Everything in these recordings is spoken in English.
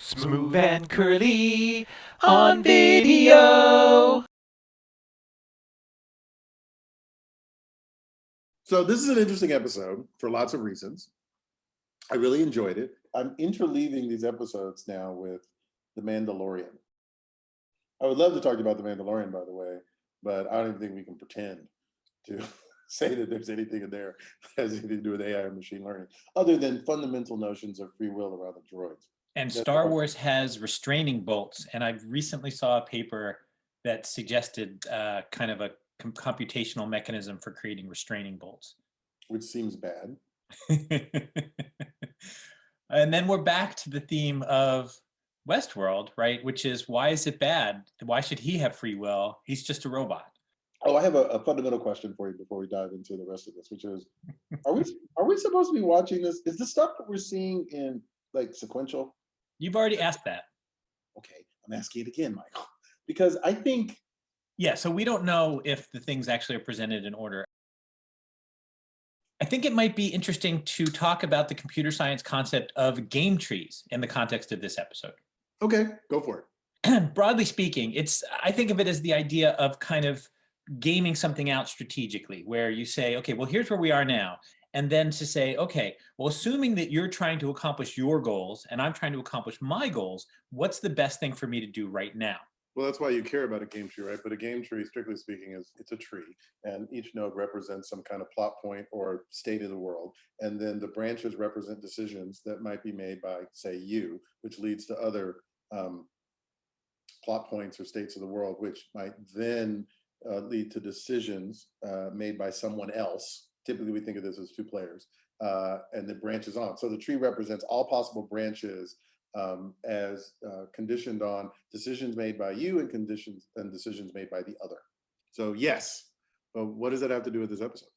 Smoov and Curly on video. So this is an interesting episode for lots of reasons. I really enjoyed it. I'm interleaving these episodes now with The Mandalorian. I would love to talk about The Mandalorian, by the way, but I don't even think we can pretend to say that there's anything in there that has anything to do with AI or machine learning, other than fundamental notions of free will around the droids. And Star Wars has restraining bolts, and I recently saw a paper that suggested kind of a computational mechanism for creating restraining bolts. Which seems bad. And then we're back to the theme of WestWorld, right? Which is, why is it bad? Why should he have free will? He's just a robot. Oh, I have a fundamental question for you before we dive into the rest of this, which is, are we supposed to be watching this? Is the stuff that we're seeing in like sequential? You've already asked that. Okay, I'm asking it again, Michael, because I think. Yeah, so we don't know if the things actually are presented in order. I think it might be interesting to talk about the computer science concept of game trees in the context of this episode. Okay, go for it. Broadly speaking, I think of it as the idea of kind of gaming something out strategically, where you say, okay, well, here's where we are now. And then to say, okay, well, assuming that you're trying to accomplish your goals and I'm trying to accomplish my goals, what's the best thing for me to do right now? Well, that's why you care about a game tree, right? But a game tree, strictly speaking, it's a tree, and each node represents some kind of plot point or state of the world. And then the branches represent decisions that might be made by, say, you, which leads to other plot points or states of the world, which might then lead to decisions made by someone else. Typically, we think of this as two players, and it branches on. So the tree represents all possible branches as conditioned on decisions made by you and decisions made by the other. So yes, but what does that have to do with this episode?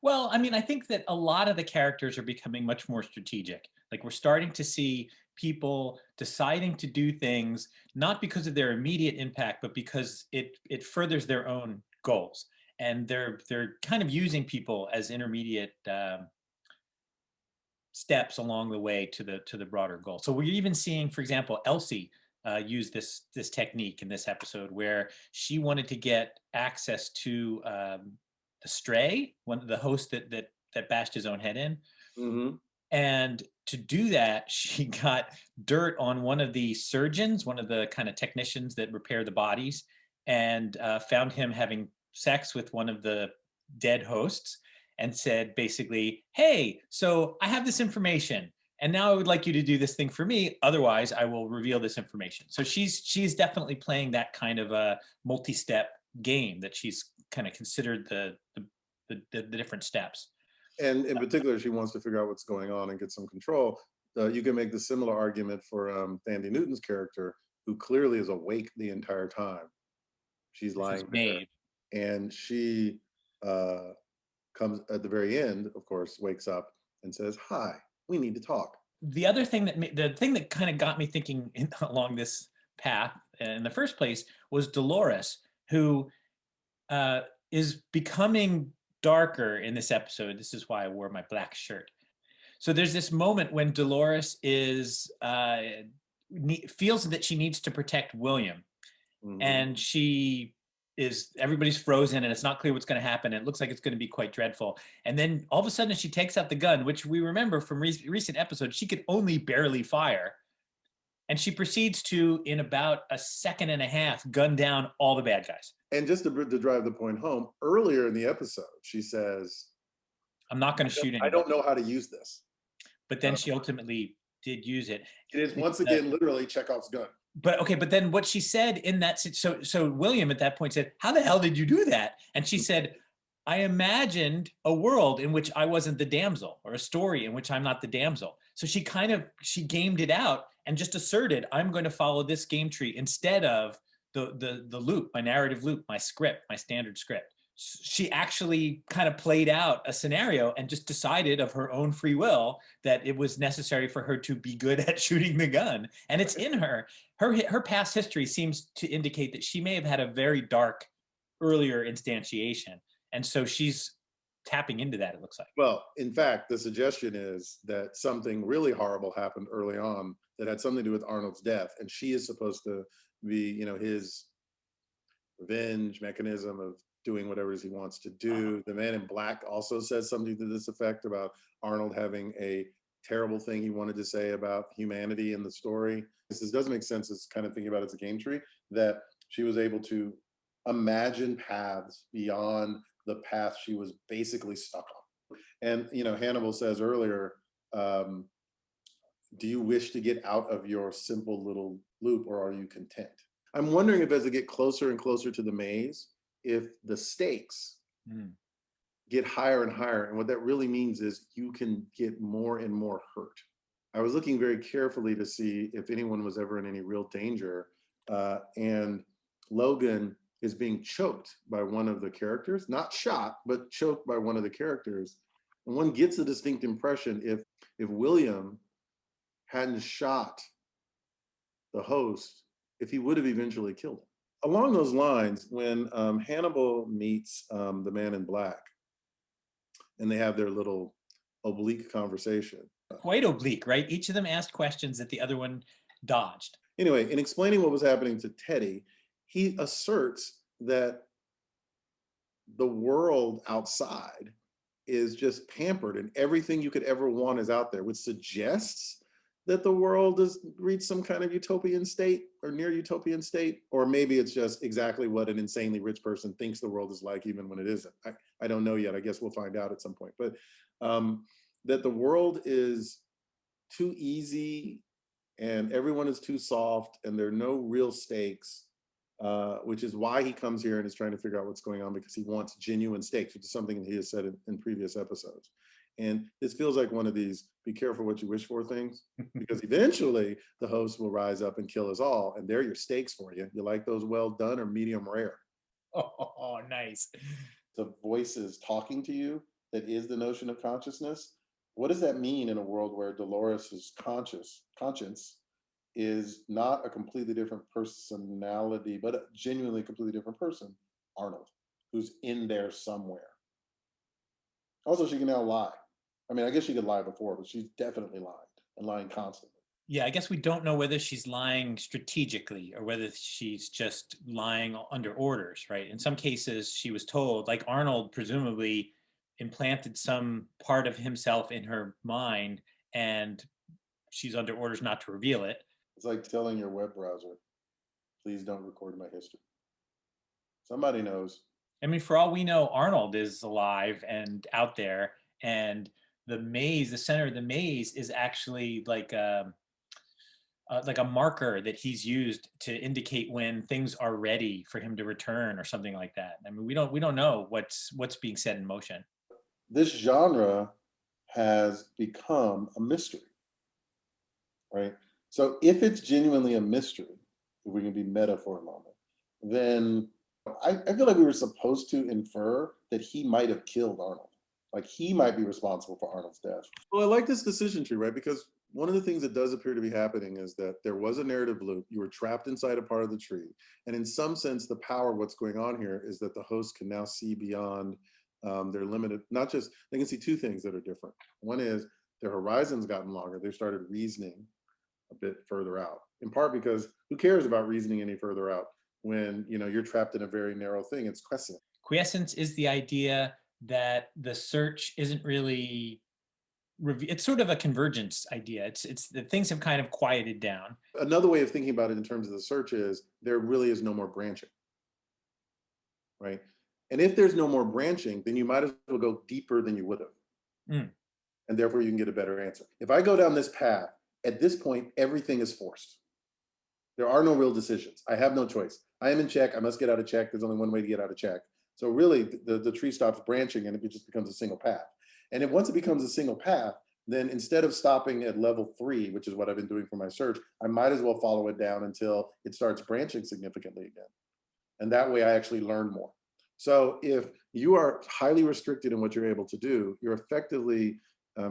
Well, I mean, I think that a lot of the characters are becoming much more strategic. Like, we're starting to see people deciding to do things not because of their immediate impact, but because it furthers their own goals. And they're kind of using people as intermediate steps along the way to the broader goal. So we're even seeing, for example, Elsie use this technique in this episode, where she wanted to get access to the Stray, one of the hosts that bashed his own head in. Mm-hmm. And to do that, she got dirt on one of the surgeons, one of the kind of technicians that repair the bodies, and found him having sex with one of the dead hosts, and said basically, hey, so I have this information, and now I would like you to do this thing for me. Otherwise, I will reveal this information. So she's definitely playing that kind of a multi-step game, that she's kind of considered the different steps. And in particular, she wants to figure out what's going on and get some control. You can make the similar argument for Thandie Newton's character, who clearly is awake the entire time. She's lying there, and she comes at the very end, of course, wakes up and says, hi, we need to talk. The other thing that kind of got me thinking along this path in the first place was Dolores, who is becoming darker in this episode. This is why I wore my black shirt. So there's this moment when Dolores feels that she needs to protect William. Mm-hmm. And everybody's frozen and it's not clear what's going to happen. It looks like it's going to be quite dreadful. And then all of a sudden she takes out the gun, which we remember from recent episodes, she could only barely fire. And she proceeds to, in about a second and a half, gun down all the bad guys. And just to drive the point home, earlier in the episode, she says, I'm not going to shoot anybody. I don't know how to use this. But then she ultimately did use it. It is, once again, literally Chekhov's gun. But then what she said in that, so William at that point said, how the hell did you do that? And she said, I imagined a world in which I wasn't the damsel, or a story in which I'm not the damsel. So she gamed it out and just asserted, I'm going to follow this game tree instead of the loop, my narrative loop, my script, my standard script. She actually kind of played out a scenario and just decided of her own free will that it was necessary for her to be good at shooting the gun. And it's in her. Her past history seems to indicate that she may have had a very dark earlier instantiation. And so she's tapping into that, it looks like. Well, in fact, the suggestion is that something really horrible happened early on that had something to do with Arnold's death. And she is supposed to be, you know, his revenge mechanism of doing whatever it is he wants to do. The Man in Black also says something to this effect about Arnold having a terrible thing he wanted to say about humanity in the story. This doesn't make sense as kind of thinking about it as a game tree, that she was able to imagine paths beyond the path she was basically stuck on. And, you know, Hannibal says earlier, do you wish to get out of your simple little loop, or are you content? I'm wondering if as they get closer and closer to the maze, if the stakes get higher and higher. And what that really means is you can get more and more hurt. I was looking very carefully to see if anyone was ever in any real danger. And Logan is being choked by one of the characters, not shot, but choked by one of the characters. And one gets a distinct impression if William hadn't shot the host, if he would have eventually killed him. Along those lines, when Hannibal meets the Man in Black, and they have their little oblique conversation. Quite oblique, right? Each of them asked questions that the other one dodged. Anyway, in explaining what was happening to Teddy, he asserts that the world outside is just pampered and everything you could ever want is out there, which suggests that the world has reached some kind of utopian state or near utopian state, or maybe it's just exactly what an insanely rich person thinks the world is like, even when it isn't. I don't know yet. I guess we'll find out at some point. But that the world is too easy and everyone is too soft and there are no real stakes, which is why he comes here and is trying to figure out what's going on, because he wants genuine stakes, which is something he has said in previous episodes. And this feels like one of these be careful what you wish for things, because eventually the host will rise up and kill us all. And they're your stakes for you. You like those well done or medium rare? Oh, nice. The voices talking to you, that is the notion of consciousness. What does that mean in a world where Dolores's conscience is not a completely different personality, but a genuinely completely different person, Arnold, who's in there somewhere. Also, she can now lie. I mean, I guess she could lie before, but she's definitely lied and lying constantly. Yeah, I guess we don't know whether she's lying strategically or whether she's just lying under orders, right? In some cases, she was told, like Arnold presumably implanted some part of himself in her mind, and she's under orders not to reveal it. It's like telling your web browser, please don't record my history. Somebody knows. I mean, for all we know, Arnold is alive and out there, and the maze, the center of the maze, is actually like a marker that he's used to indicate when things are ready for him to return or something like that. I mean, we don't know what's being set in motion. This genre has become a mystery, right? So if it's genuinely a mystery, if we can be meta for a moment, then I feel like we were supposed to infer that he might have killed Arnold. Like he might be responsible for Arnold's death. Well, I like this decision tree, right? Because one of the things that does appear to be happening is that there was a narrative loop. You were trapped inside a part of the tree. And in some sense, the power of what's going on here is that the host can now see beyond their limited, not just, they can see two things that are different. One is their horizon's gotten longer. They've started reasoning a bit further out, in part because who cares about reasoning any further out when, you know, you're trapped in a very narrow thing. It's quiescent. Quiescence is the idea that the search isn't really, it's sort of a convergence idea. It's that things have kind of quieted down. Another way of thinking about it in terms of the search is there really is no more branching, right? And if there's no more branching, then you might as well go deeper than you would have. And therefore you can get a better answer. If I go down this path, at this point, everything is forced. There are no real decisions. I have no choice. I am in check. I must get out of check. There's only one way to get out of check. So really, the tree stops branching and it just becomes a single path. And if once it becomes a single path, then instead of stopping at level 3, which is what I've been doing for my search, I might as well follow it down until it starts branching significantly again. And that way I actually learn more. So if you are highly restricted in what you're able to do, you're effectively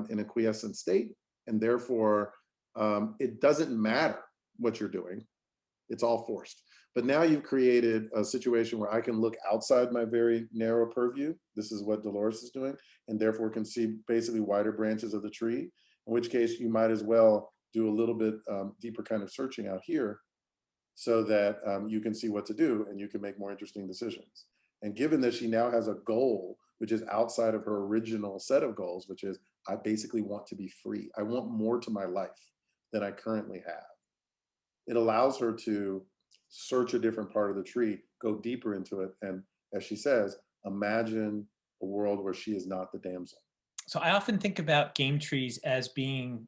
in a quiescent state. And therefore, it doesn't matter what you're doing. It's all forced. But now you've created a situation where I can look outside my very narrow purview. This is what Dolores is doing, and therefore can see basically wider branches of the tree, in which case you might as well do a little bit deeper kind of searching out here so that you can see what to do and you can make more interesting decisions. And given that she now has a goal, which is outside of her original set of goals, which is, I basically want to be free. I want more to my life than I currently have. It allows her to search a different part of the tree, go deeper into it. And as she says, imagine a world where she is not the damsel. So I often think about game trees as being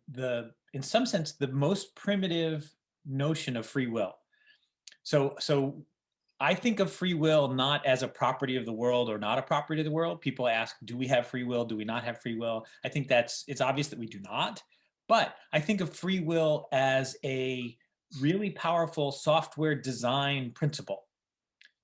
in some sense, the most primitive notion of free will. So I think of free will not as a property of the world or not a property of the world. People ask, do we have free will? Do we not have free will? I think it's obvious that we do not. But I think of free will as a really powerful software design principle.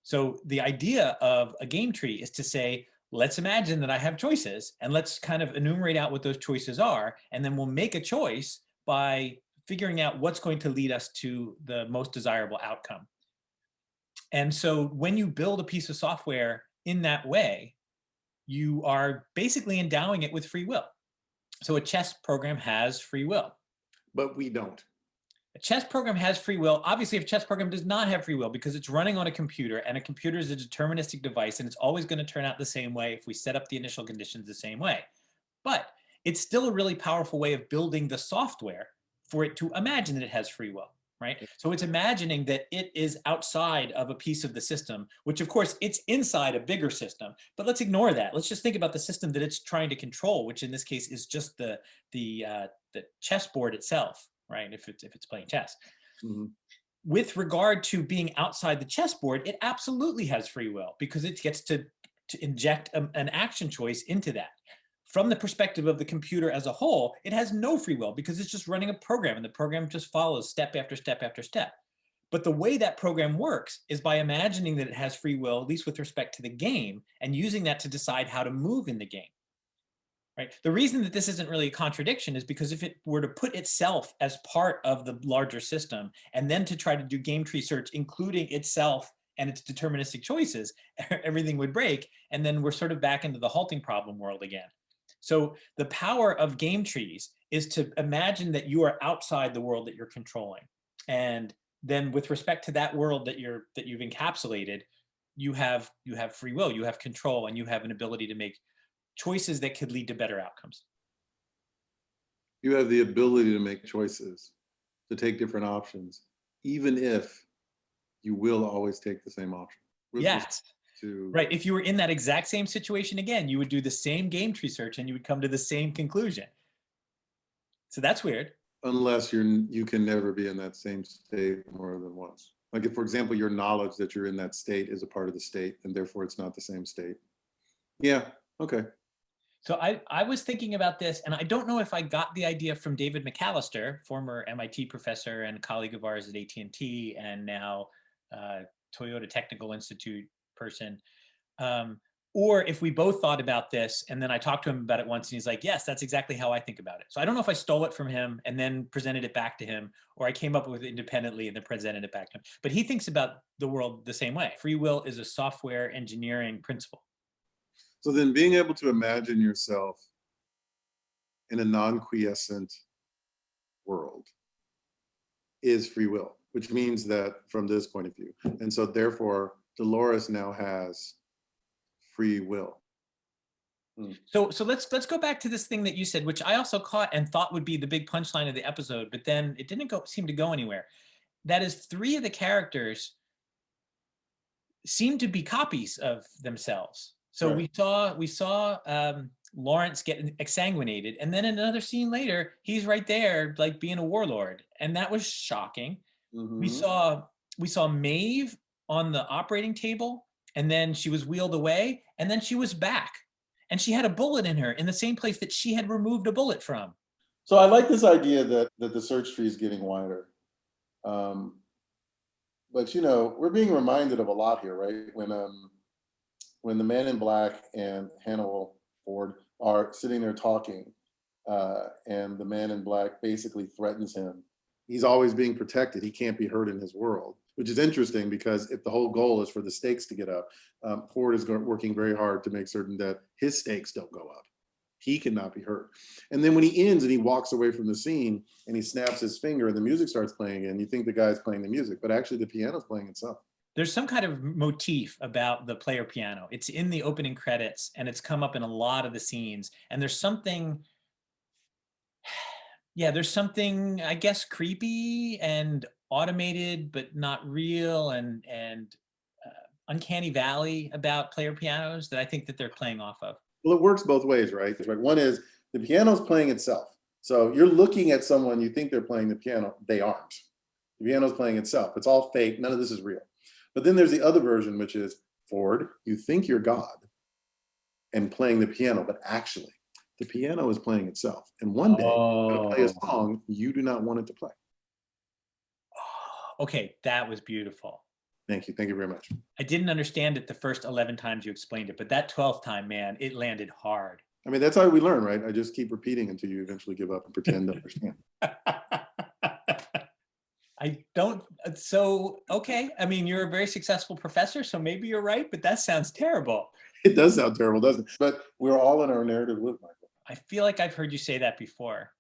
So the idea of a game tree is to say, let's imagine that I have choices and let's kind of enumerate out what those choices are. And then we'll make a choice by figuring out what's going to lead us to the most desirable outcome. And so when you build a piece of software in that way, you are basically endowing it with free will. So a chess program has free will. But we don't. A chess program has free will. Obviously, a chess program does not have free will because it's running on a computer, and a computer is a deterministic device, and it's always going to turn out the same way if we set up the initial conditions the same way. But it's still a really powerful way of building the software for it to imagine that it has free will, right? So it's imagining that it is outside of a piece of the system, which of course it's inside a bigger system, but let's ignore that. Let's just think about the system that it's trying to control, which in this case is just the chessboard itself, right? If it's playing chess. Mm-hmm. With regard to being outside the chessboard, it absolutely has free will because it gets to inject an action choice into that. From the perspective of the computer as a whole, it has no free will because it's just running a program and the program just follows step after step after step. But the way that program works is by imagining that it has free will, at least with respect to the game, and using that to decide how to move in the game. Right? The reason that this isn't really a contradiction is because if it were to put itself as part of the larger system and then to try to do game tree search, including itself and its deterministic choices, everything would break. And then we're sort of back into the halting problem world again. So the power of game trees is to imagine that you are outside the world that you're controlling. And then with respect to that world that you've encapsulated, you have free will, you have control, and you have an ability to make choices that could lead to better outcomes. You have the ability to make choices, to take different options, even if you will always take the same option. Yes. Right. If you were in that exact same situation again, you would do the same game tree search and you would come to the same conclusion. So that's weird. Unless you can never be in that same state more than once. Like if, for example, your knowledge that you're in that state is a part of the state and therefore it's not the same state. Yeah. Okay. So I was thinking about this, and I don't know if I got the idea from David McAllister, former MIT professor and colleague of ours at AT&T, and now Toyota Technical Institute person, or if we both thought about this, and then I talked to him about it once, and he's like, yes, that's exactly how I think about it. So I don't know if I stole it from him and then presented it back to him, or I came up with it independently and then presented it back to him. But he thinks about the world the same way. Free will is a software engineering principle. So then being able to imagine yourself in a non-quiescent world is free will, which means that from this point of view. And so therefore, Dolores now has free will. So let's go back to this thing that you said, which I also caught and thought would be the big punchline of the episode, but then it didn't seem to go anywhere. That is, 3 of the characters seem to be copies of themselves. So right. we saw Lawrence get exsanguinated, and then in another scene later, he's right there, like being a warlord, and that was shocking. Mm-hmm. We saw Maeve on the operating table, and then she was wheeled away, and then she was back, and she had a bullet in her in the same place that she had removed a bullet from. So I like this idea that the search tree is getting wider. But you know, we're being reminded of a lot here, right? When the man in black and Hannibal Ford are sitting there talking, and the man in black basically threatens him. He's always being protected. He can't be hurt in his world, which is interesting because if the whole goal is for the stakes to get up, Ford is working very hard to make certain that his stakes don't go up. He cannot be heard. And then when he ends and he walks away from the scene and he snaps his finger and the music starts playing again, you think the guy's playing the music, but actually the piano's playing itself. There's some kind of motif about the player piano. It's in the opening credits and it's come up in a lot of the scenes. And there's something, there's something, I guess, creepy and automated, but not real, and uncanny valley about player pianos that I think that they're playing off of. Well, it works both ways, right? One is the piano's playing itself. So you're looking at someone, you think they're playing the piano, they aren't. The piano's playing itself. It's all fake. None of this is real. But then there's the other version, which is Ford, you think you're God and playing the piano, but actually the piano is playing itself. And one day you're going to play a song you do not want it to play. Okay, that was beautiful. Thank you. Thank you very much. I didn't understand it the first 11 times you explained it, but that 12th time, man, it landed hard. I mean, that's how we learn, right? I just keep repeating until you eventually give up and pretend to understand. I don't, so, okay. I mean, you're a very successful professor, so maybe you're right, but that sounds terrible. It does sound terrible, doesn't it? But we're all in our narrative loop, Michael. I feel like I've heard you say that before.